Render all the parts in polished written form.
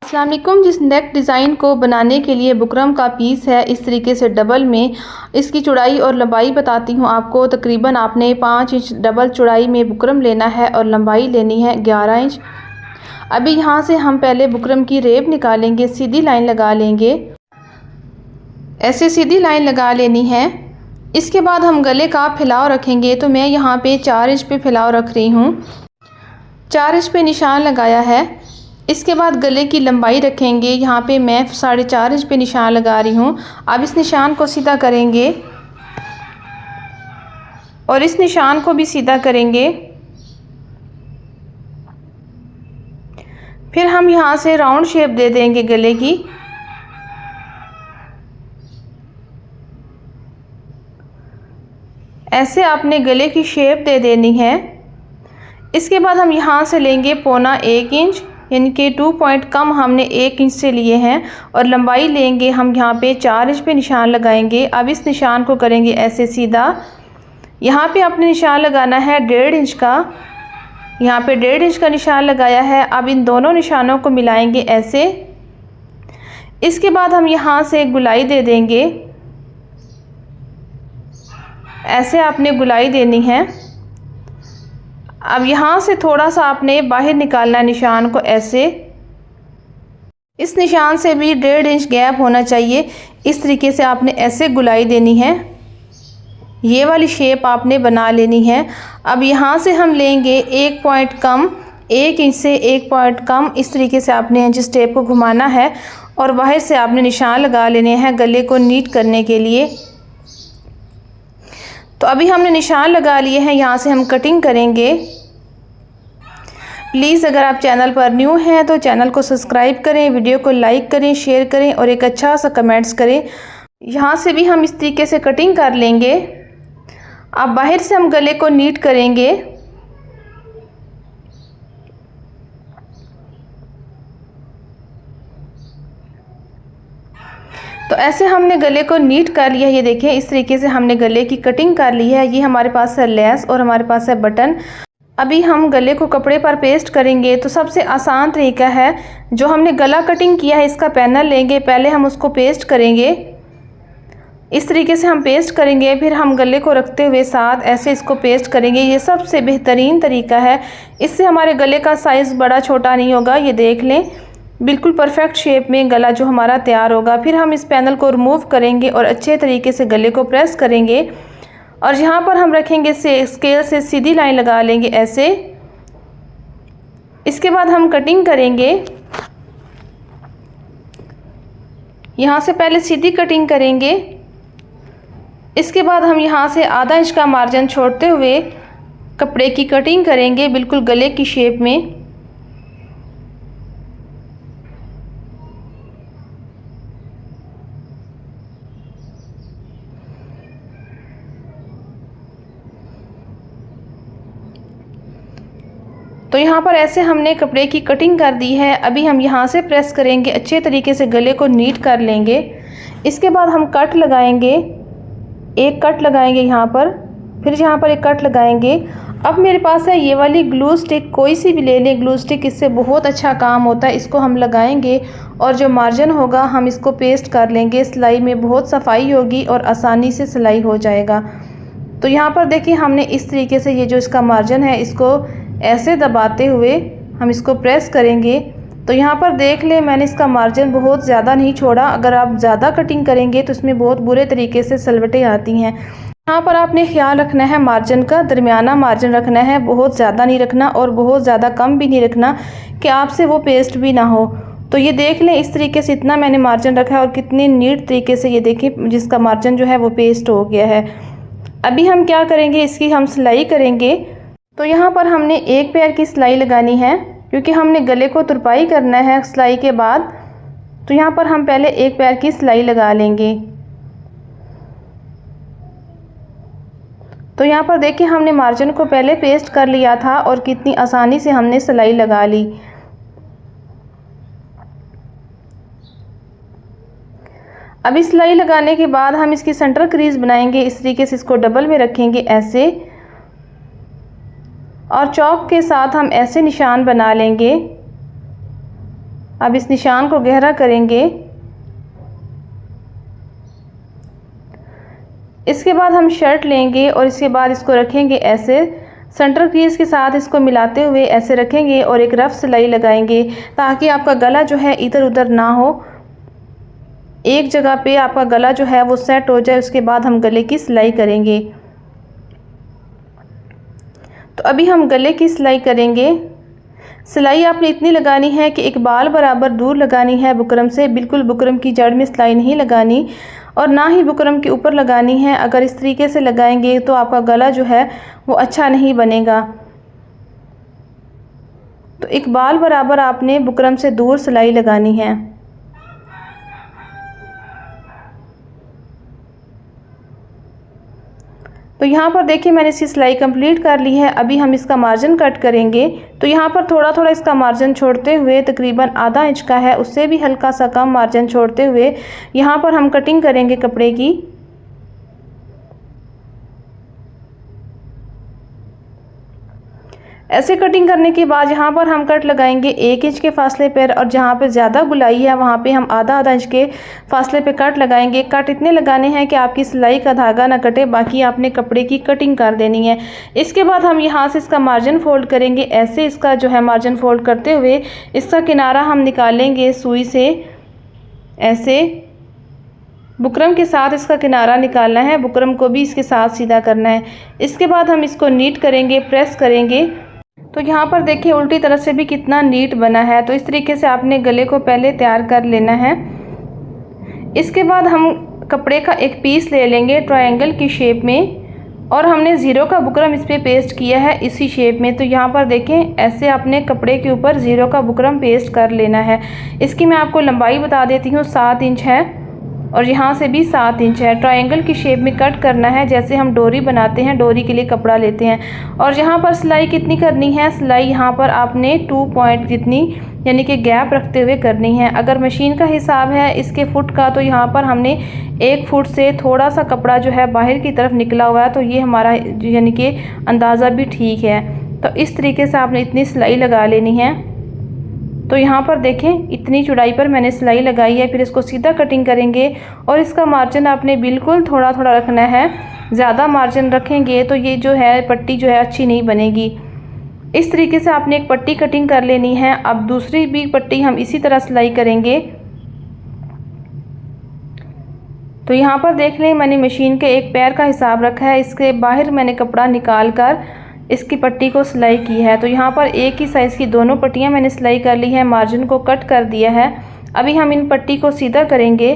अस्सलाम वालेकुम। जिस नेक डिज़ाइन को बनाने के लिए बुकरम का पीस है इस तरीके से डबल में, इसकी चौड़ाई और लंबाई बताती हूँ आपको। तकरीबन आपने 5 इंच डबल चौड़ाई में बुकरम लेना है और लंबाई लेनी है 11 इंच। अभी यहाँ से हम पहले बुकरम की रेब निकालेंगे, सीधी लाइन लगा लेंगे, ऐसे सीधी लाइन लगा लेनी है। इसके बाद हम गले का फैलाव रखेंगे, तो मैं यहाँ पे 4 इंच पे फैलाव रख रही हूँ। 4 इंच पे निशान लगाया है। इसके बाद गले की लंबाई रखेंगे, यहाँ पे मैं 4.5 इंच पे निशान लगा रही हूँ। अब इस निशान को सीधा करेंगे और इस निशान को भी सीधा करेंगे। फिर हम यहाँ से राउंड शेप दे देंगे गले की। ऐसे आपने गले की शेप दे देनी है। इसके बाद हम यहाँ से लेंगे 1.25 इंच, यानी कि 2 पॉइंट कम हमने 1 इंच से लिए हैं, और लंबाई लेंगे हम यहाँ पे 4 इंच पे निशान लगाएंगे। अब इस निशान को करेंगे ऐसे सीधा। यहाँ पे आपने निशान लगाना है 1.5 इंच का, यहाँ पे 1.5 इंच का निशान लगाया है। अब इन दोनों निशानों को मिलाएंगे ऐसे। इसके बाद हम यहाँ से गुलाई दे देंगे, ऐसे आपने गुलाई देनी है। अब यहाँ से थोड़ा सा आपने बाहर निकालना निशान को ऐसे। इस निशान से भी 1.5 इंच गैप होना चाहिए। इस तरीके से आपने ऐसे गुलाई देनी है, ये वाली शेप आपने बना लेनी है। अब यहाँ से हम लेंगे 1 पॉइंट कम, 1 इंच से 1 पॉइंट कम। इस तरीके से आपने जिस टेप को घुमाना है और बाहर से आपने निशान लगा लेने हैं गले को नीट करने के लिए। तो अभी हमने निशान लगा लिए हैं, यहाँ से हम कटिंग करेंगे। प्लीज़ अगर आप चैनल पर न्यू हैं तो चैनल को सब्सक्राइब करें, वीडियो को लाइक करें, शेयर करें और एक अच्छा सा कमेंट्स करें। यहाँ से भी हम इस तरीके से कटिंग कर लेंगे। अब बाहर से हम गले को नीट करेंगे। तो ऐसे हमने गले को नीट कर लिया। ये देखिए इस तरीके से हमने गले की कटिंग कर ली है। ये हमारे पास है लेस और हमारे पास है बटन। अभी हम गले को कपड़े पर पेस्ट करेंगे। तो सबसे आसान तरीका है, जो हमने गला कटिंग किया है इसका पैनल लेंगे, पहले हम उसको पेस्ट करेंगे। इस तरीके से हम पेस्ट करेंगे, फिर हम गले को रखते हुए साथ ऐसे इसको पेस्ट करेंगे। ये सबसे बेहतरीन तरीका है, इससे हमारे गले का साइज़ बड़ा छोटा नहीं होगा। ये देख लें, बिल्कुल परफेक्ट शेप में गला जो हमारा तैयार होगा। फिर हम इस पैनल को रिमूव करेंगे और अच्छे तरीके से गले को प्रेस करेंगे, और यहाँ पर हम रखेंगे स्केल से सीधी लाइन लगा लेंगे ऐसे। इसके बाद हम कटिंग करेंगे। यहाँ से पहले सीधी कटिंग करेंगे। इसके बाद हम यहाँ से आधा इंच का मार्जिन छोड़ते हुए कपड़े की कटिंग करेंगे, बिल्कुल गले की शेप में। तो यहाँ पर ऐसे हमने कपड़े की कटिंग कर दी है। अभी हम यहाँ से प्रेस करेंगे, अच्छे तरीके से गले को नीट कर लेंगे। इसके बाद हम कट लगाएंगे, एक कट लगाएंगे यहाँ पर, फिर यहाँ पर एक कट लगाएंगे। अब मेरे पास है ये वाली ग्लू स्टिक, कोई सी भी ले लें ग्लू स्टिक, इससे बहुत अच्छा काम होता है। इसको हम लगाएंगे और जो मार्जिन होगा हम इसको पेस्ट कर लेंगे। सिलाई में बहुत सफाई होगी और आसानी से सिलाई हो जाएगा। तो यहाँ पर देखिए हमने इस तरीके से ये जो इसका मार्जिन है इसको ऐसे दबाते हुए हम इसको प्रेस करेंगे। तो यहाँ पर देख लें, मैंने इसका मार्जिन बहुत ज़्यादा नहीं छोड़ा। अगर आप ज़्यादा कटिंग करेंगे तो इसमें बहुत बुरे तरीके से सलवटें आती हैं। यहाँ पर आपने ख्याल रखना है मार्जिन का, दरमियाना मार्जिन रखना है, बहुत ज़्यादा नहीं रखना और बहुत ज़्यादा कम भी नहीं रखना कि आपसे वो पेस्ट भी ना हो। तो ये देख लें, इस तरीके से इतना मैंने मार्जिन रखा है और कितनी नीट तरीके से ये देखिए जिसका मार्जिन जो है वो पेस्ट हो गया है। अभी हम क्या करेंगे, इसकी हम सिलाई करेंगे। तो यहाँ पर हमने एक पैर की सिलाई लगानी है, क्योंकि हमने गले को तुरपाई करना है सिलाई के बाद। तो यहाँ पर हम पहले एक पैर की सिलाई लगा लेंगे। तो यहाँ पर देखिए हमने मार्जिन को पहले पेस्ट कर लिया था और कितनी आसानी से हमने सिलाई लगा ली। अभी सिलाई लगाने के बाद हम इसकी सेंटर क्रीज बनाएंगे। इस तरीके से इसको डबल में रखेंगे ऐसे, और चौक के साथ हम ऐसे निशान बना लेंगे। अब इस निशान को गहरा करेंगे। इसके बाद हम शर्ट लेंगे और इसके बाद इसको रखेंगे ऐसे, सेंटर क्रीज के साथ इसको मिलाते हुए ऐसे रखेंगे और एक रफ सिलाई लगाएंगे ताकि आपका गला जो है इधर उधर ना हो, एक जगह पे आपका गला जो है वो सेट हो जाए। उसके बाद हम गले की सिलाई करेंगे। तो अभी हम गले की सिलाई करेंगे। सिलाई आपने इतनी लगानी है कि एक बाल बराबर दूर लगानी है बुकरम से, बिल्कुल बुकरम की जड़ में सिलाई नहीं लगानी और ना ही बुकरम के ऊपर लगानी है। अगर इस तरीके से लगाएंगे तो आपका गला जो है वो अच्छा नहीं बनेगा। तो एक बाल बराबर आपने बुकरम से दूर सिलाई लगानी है। तो यहाँ पर देखिए मैंने इसकी सिलाई कंप्लीट कर ली है। अभी हम इसका मार्जिन कट करेंगे। तो यहाँ पर थोड़ा थोड़ा इसका मार्जिन छोड़ते हुए, तकरीबन आधा इंच का है, उससे भी हल्का सा कम मार्जिन छोड़ते हुए यहाँ पर हम कटिंग करेंगे कपड़े की। ऐसे कटिंग करने के बाद यहाँ पर हम कट लगाएंगे 1 इंच के फासले पर और जहाँ पे ज़्यादा गुलाई है वहाँ पे हम आधा इंच के फासले पे कट लगाएंगे। कट इतने लगाने हैं कि आपकी सिलाई का धागा ना कटे, बाकी आपने कपड़े की कटिंग कर देनी है। इसके बाद हम यहाँ से इसका मार्जिन फोल्ड करेंगे। ऐसे इसका जो है मार्जिन फोल्ड करते हुए इसका किनारा हम निकालेंगे सुई से। ऐसे बुकरम के साथ इसका किनारा निकालना है, बुकरम को भी इसके साथ सीधा करना है। इसके बाद हम इसको नीट करेंगे, प्रेस करेंगे। तो यहाँ पर देखिए उल्टी तरफ से भी कितना नीट बना है। तो इस तरीके से आपने गले को पहले तैयार कर लेना है। इसके बाद हम कपड़े का एक पीस ले लेंगे ट्रायंगल की शेप में और हमने ज़ीरो का बुकरम इस पर पेस्ट किया है इसी शेप में। तो यहाँ पर देखें ऐसे आपने कपड़े के ऊपर ज़ीरो का बुकरम पेस्ट कर लेना है। इसकी मैं आपको लंबाई बता देती हूँ, 7 इंच है और यहाँ से भी 7 इंच है। ट्रायंगल की शेप में कट करना है, जैसे हम डोरी बनाते हैं, डोरी के लिए कपड़ा लेते हैं। और यहाँ पर सिलाई कितनी करनी है, सिलाई यहाँ पर आपने 2 पॉइंट जितनी यानी कि गैप रखते हुए करनी है। अगर मशीन का हिसाब है इसके फुट का तो यहाँ पर हमने 1 फुट से थोड़ा सा कपड़ा जो है बाहर की तरफ निकला हुआ है, तो ये हमारा यानी कि अंदाज़ा भी ठीक है। तो इस तरीके से आपने इतनी सिलाई लगा लेनी है। तो यहाँ पर देखें इतनी चौड़ाई पर मैंने सिलाई लगाई है। फिर इसको सीधा कटिंग करेंगे और इसका मार्जिन आपने बिल्कुल थोड़ा थोड़ा रखना है। ज़्यादा मार्जिन रखेंगे तो ये जो है पट्टी जो है अच्छी नहीं बनेगी। इस तरीके से आपने एक पट्टी कटिंग कर लेनी है। अब दूसरी भी पट्टी हम इसी तरह सिलाई करेंगे। तो यहाँ पर देख लें मैंने मशीन के एक पैर का हिसाब रखा है, इसके बाहर मैंने कपड़ा निकाल कर इसकी पट्टी को सिलाई की है। तो यहाँ पर एक ही साइज़ की दोनों पट्टियाँ मैंने सिलाई कर ली है, मार्जिन को कट कर दिया है। अभी हम इन पट्टी को सीधा करेंगे।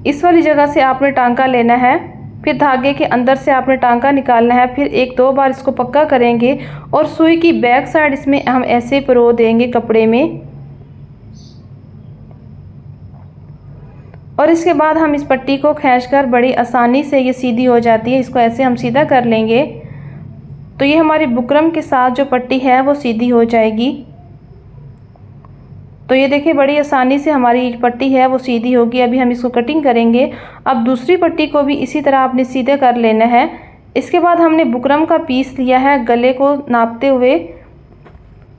इस वाली जगह से आपने टांका लेना है, फिर धागे के अंदर से आपने टांका निकालना है, फिर 1-2 बार इसको पक्का करेंगे और सुई की बैक साइड इसमें हम ऐसे परो देंगे कपड़े में। और इसके बाद हम इस पट्टी को खींचकर बड़ी आसानी से ये सीधी हो जाती है, इसको ऐसे हम सीधा कर लेंगे तो ये हमारी बुकरम के साथ जो पट्टी है वो सीधी हो जाएगी। तो ये देखिए बड़ी आसानी से हमारी पट्टी है वो सीधी होगी। अभी हम इसको कटिंग करेंगे। अब दूसरी पट्टी को भी इसी तरह आपने सीधे कर लेना है। इसके बाद हमने बुकरम का पीस लिया है, गले को नापते हुए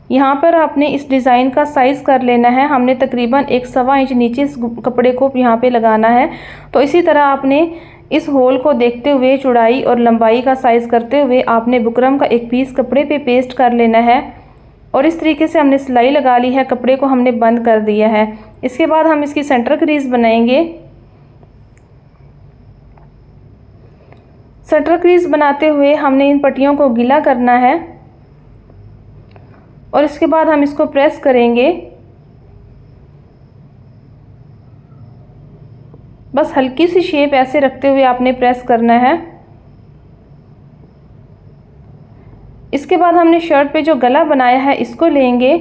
यहाँ पर आपने इस डिज़ाइन का साइज़ कर लेना है। हमने तकरीबन 1.25 इंच नीचे इस कपड़े को यहाँ पे लगाना है। तो इसी तरह आपने इस होल को देखते हुए चौड़ाई और लंबाई का साइज़ करते हुए आपने बुकरम का एक पीस कपड़े पे पेस्ट कर लेना है और इस तरीके से हमने सिलाई लगा ली है, कपड़े को हमने बंद कर दिया है। इसके बाद हम इसकी सेंटर क्रीज बनाएंगे। सेंटर क्रीज बनाते हुए हमने इन पट्टियों को गीला करना है और इसके बाद हम इसको प्रेस करेंगे। बस हल्की सी शेप ऐसे रखते हुए आपने प्रेस करना है। इसके बाद हमने शर्ट पे जो गला बनाया है इसको लेंगे।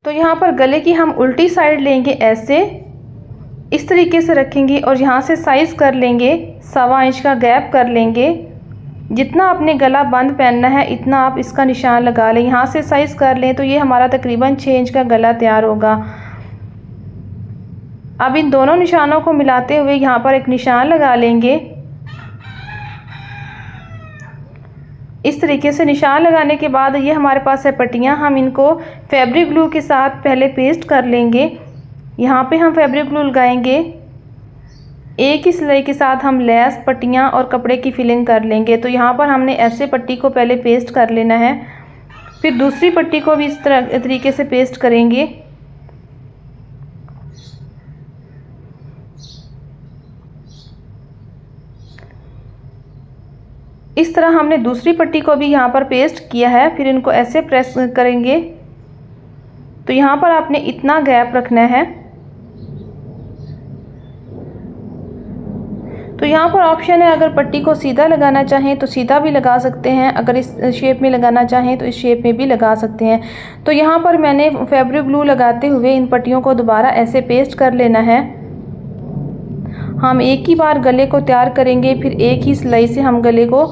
तो यहाँ पर गले की हम उल्टी साइड लेंगे, ऐसे इस तरीके से रखेंगे और यहाँ से साइज़ कर लेंगे, 1.25 इंच का गैप कर लेंगे। जितना आपने गला बंद पहनना है इतना आप इसका निशान लगा लें। यहाँ से साइज़ कर लें तो ये हमारा तकरीबन 6 इंच का गला तैयार होगा। अब इन दोनों निशानों को मिलाते हुए यहाँ पर एक निशान लगा लेंगे इस तरीके से निशान लगाने के बाद ये हमारे पास है पट्टियाँ, हम इनको फैब्रिक ग्लू के साथ पहले पेस्ट कर लेंगे। यहाँ पे हम फैब्रिक ग्लू लगाएंगे, एक ही सिलाई के साथ हम लेस, पट्टियाँ और कपड़े की फिलिंग कर लेंगे। तो यहाँ पर हमने ऐसे पट्टी को पहले पेस्ट कर लेना है, फिर दूसरी पट्टी को भी इस तरीके से पेस्ट करेंगे। इस तरह हमने दूसरी पट्टी को भी यहाँ पर पेस्ट किया है, फिर इनको ऐसे प्रेस करेंगे। तो यहाँ पर आपने इतना गैप रखना है। तो यहाँ पर ऑप्शन है, अगर पट्टी को सीधा लगाना चाहें तो सीधा भी लगा सकते हैं, अगर इस शेप में लगाना चाहें तो इस शेप में भी लगा सकते हैं। तो यहाँ पर मैंने फैब्रिक ग्लू लगाते हुए इन पट्टियों को दोबारा ऐसे पेस्ट कर लेना है। हम एक ही बार गले को तैयार करेंगे, फिर एक ही सिलाई से हम गले को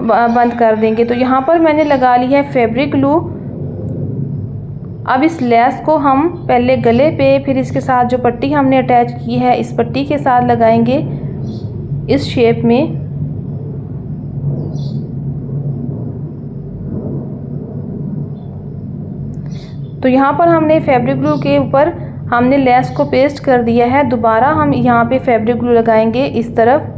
बंद कर देंगे। तो यहाँ पर मैंने लगा ली है फैब्रिक ग्लू। अब इस लेस को हम पहले गले पे, फिर इसके साथ जो पट्टी हमने अटैच की है इस पट्टी के साथ लगाएंगे इस शेप में। तो यहाँ पर हमने फैब्रिक ग्लू के ऊपर हमने लेस को पेस्ट कर दिया है। दोबारा हम यहाँ पे फैब्रिक ग्लू लगाएंगे इस तरफ,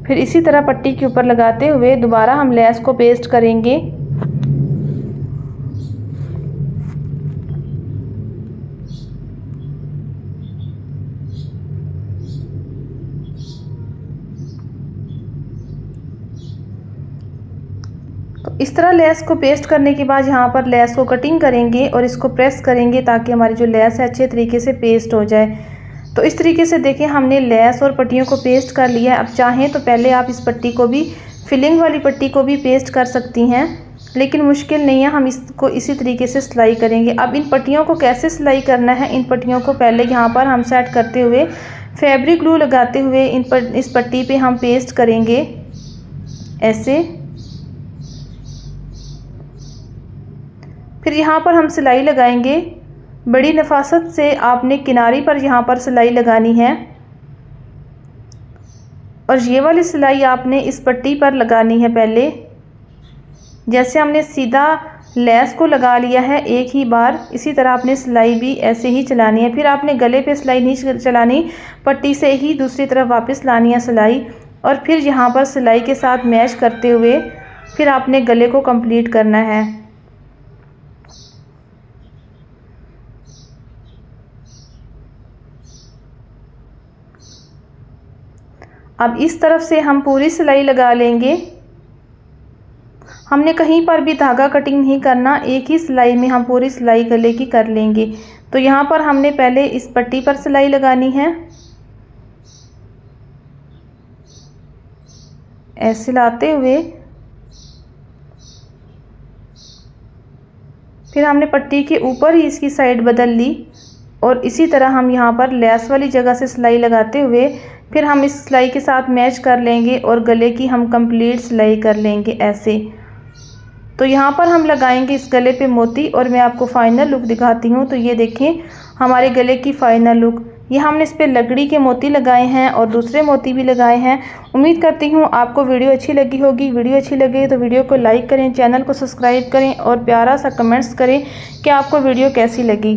फिर इसी तरह पट्टी के ऊपर लगाते हुए दोबारा हम लेस को पेस्ट करेंगे। तो इस तरह लेस को पेस्ट करने के बाद यहाँ पर लेस को कटिंग करेंगे और इसको प्रेस करेंगे ताकि हमारी जो लेस है अच्छे तरीके से पेस्ट हो जाए। तो इस तरीके से देखें, हमने लेस और पट्टियों को पेस्ट कर लिया है। अब चाहें तो पहले आप इस पट्टी को भी, फिलिंग वाली पट्टी को भी पेस्ट कर सकती हैं, लेकिन मुश्किल नहीं है, हम इसको इसी तरीके से सिलाई करेंगे। अब इन पट्टियों को कैसे सिलाई करना है, इन पट्टियों को पहले यहाँ पर हम सेट करते हुए फैब्रिक ग्लू लगाते हुए इस पट्टी पे हम पेस्ट करेंगे ऐसे। फिर यहाँ पर हम सिलाई लगाएंगे। बड़ी नफासत से आपने किनारी पर यहाँ पर सिलाई लगानी है और ये वाली सिलाई आपने इस पट्टी पर लगानी है पहले। जैसे हमने सीधा लेस को लगा लिया है एक ही बार, इसी तरह आपने सिलाई भी ऐसे ही चलानी है। फिर आपने गले पे सिलाई नहीं चलानी, पट्टी से ही दूसरी तरफ वापस लानी है सिलाई, और फिर यहाँ पर सिलाई के साथ मैच करते हुए फिर आपने गले को कंप्लीट करना है। अब इस तरफ से हम पूरी सिलाई लगा लेंगे। हमने कहीं पर भी धागा कटिंग नहीं करना, एक ही सिलाई में हम पूरी सिलाई गले की कर लेंगे। तो यहाँ पर हमने पहले इस पट्टी पर सिलाई लगानी है, ऐसे लाते हुए फिर हमने पट्टी के ऊपर ही इसकी साइड बदल ली और इसी तरह हम यहाँ पर लेस वाली जगह से सिलाई लगाते हुए फिर हम इस सिलाई के साथ मैच कर लेंगे और गले की हम कंप्लीट सिलाई कर लेंगे ऐसे। तो यहाँ पर हम लगाएंगे इस गले पे मोती और मैं आपको फाइनल लुक दिखाती हूँ। तो ये देखें हमारे गले की फाइनल लुक। ये हमने इस पे लकड़ी के मोती लगाए हैं और दूसरे मोती भी लगाए हैं। उम्मीद करती हूँ आपको वीडियो अच्छी लगी होगी। वीडियो अच्छी लगे तो वीडियो को लाइक करें, चैनल को सब्सक्राइब करें और प्यारा सा कमेंट्स करें कि आपको वीडियो कैसी लगी।